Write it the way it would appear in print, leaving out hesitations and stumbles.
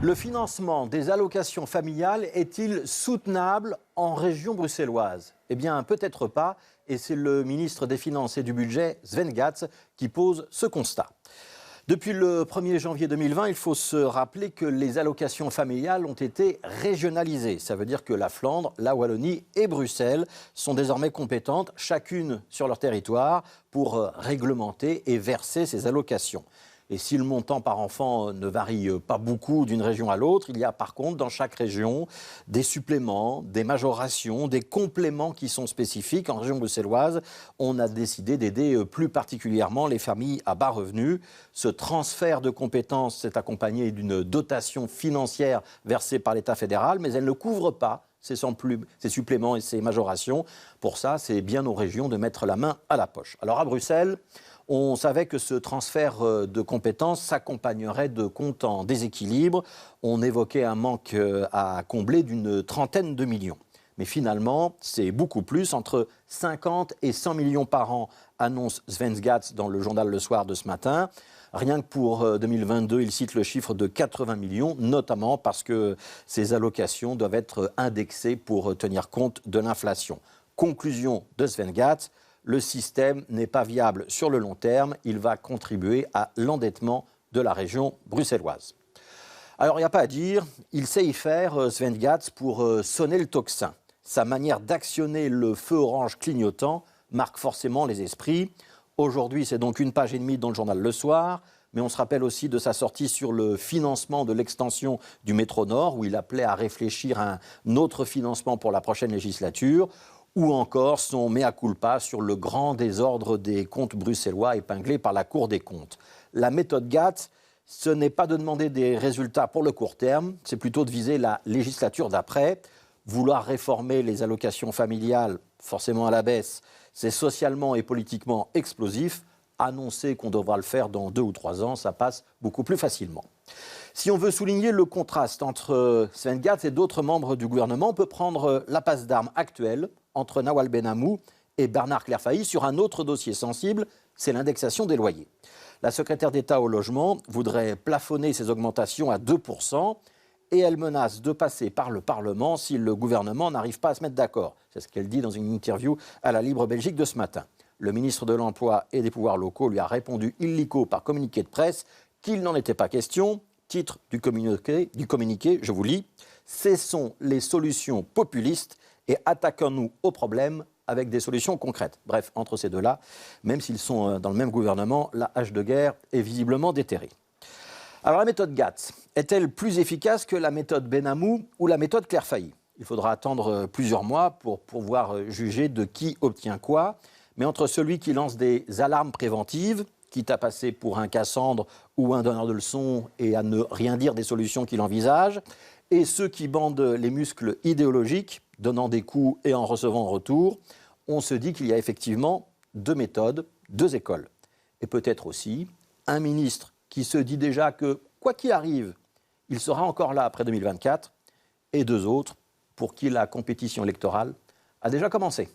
Le financement des allocations familiales est-il soutenable en région bruxelloise? Eh bien, peut-être pas, et c'est le ministre des Finances et du Budget, Sven Gatz, qui pose ce constat. Depuis le 1er janvier 2020, il faut se rappeler que les allocations familiales ont été régionalisées. Ça veut dire que la Flandre, la Wallonie et Bruxelles sont désormais compétentes, chacune sur leur territoire, pour réglementer et verser ces allocations. Et si le montant par enfant ne varie pas beaucoup d'une région à l'autre, il y a par contre dans chaque région des suppléments, des majorations, des compléments qui sont spécifiques. En région bruxelloise, on a décidé d'aider plus particulièrement les familles à bas revenus. Ce transfert de compétences s'est accompagné d'une dotation financière versée par l'État fédéral, mais elle ne couvre pas ces suppléments et ces majorations. Pour ça, c'est bien aux régions de mettre la main à la poche. Alors à Bruxelles, on savait que ce transfert de compétences s'accompagnerait de comptes en déséquilibre. On évoquait un manque à combler d'une trentaine de millions. Mais finalement, c'est beaucoup plus, entre 50 et 100 millions par an, annonce Sven Gatz dans le journal Le Soir de ce matin. Rien que pour 2022, il cite le chiffre de 80 millions, notamment parce que ces allocations doivent être indexées pour tenir compte de l'inflation. Conclusion de Sven Gatz: le système n'est pas viable sur le long terme, il va contribuer à l'endettement de la région bruxelloise. Alors il n'y a pas à dire, il sait y faire, Sven Gatz, pour sonner le tocsin. Sa manière d'actionner le feu orange clignotant marque forcément les esprits. Aujourd'hui, c'est donc 1 page et demie dans le journal Le Soir, mais on se rappelle aussi de sa sortie sur le financement de l'extension du métro Nord, où il appelait à réfléchir à un autre financement pour la prochaine législature, ou encore son mea culpa sur le grand désordre des comptes bruxellois épinglés par la Cour des comptes. La méthode Gatz, ce n'est pas de demander des résultats pour le court terme, c'est plutôt de viser la législature d'après. Vouloir réformer les allocations familiales, forcément à la baisse, c'est socialement et politiquement explosif. Annoncer qu'on devra le faire dans 2 ou 3 ans, ça passe beaucoup plus facilement. Si on veut souligner le contraste entre Sven Gatz et d'autres membres du gouvernement, on peut prendre la passe d'armes actuelle entre Nawal Benamou et Bernard Clairfailly sur un autre dossier sensible, c'est l'indexation des loyers. La secrétaire d'État au logement voudrait plafonner ces augmentations à 2%. Et elle menace de passer par le Parlement si le gouvernement n'arrive pas à se mettre d'accord. C'est ce qu'elle dit dans une interview à la Libre Belgique de ce matin. Le ministre de l'Emploi et des Pouvoirs locaux lui a répondu illico par communiqué de presse qu'il n'en était pas question. Titre du communiqué, je vous lis: « Cessons les solutions populistes et attaquons-nous aux problèmes avec des solutions concrètes. » Bref, entre ces deux-là, même s'ils sont dans le même gouvernement, la hache de guerre est visiblement déterrée. Alors la méthode Gatz est-elle plus efficace que la méthode Benamou ou la méthode Clairfailly? Il faudra attendre plusieurs mois pour pouvoir juger de qui obtient quoi. Mais entre celui qui lance des alarmes préventives, quitte à passer pour un Cassandre ou un donneur de leçons et à ne rien dire des solutions qu'il envisage, et ceux qui bandent les muscles idéologiques, donnant des coups et en recevant en retour, on se dit qu'il y a effectivement 2 méthodes, 2 écoles. Et peut-être aussi un ministre qui se dit déjà que, quoi qu'il arrive, il sera encore là après 2024, et 2 autres pour qui la compétition électorale a déjà commencé.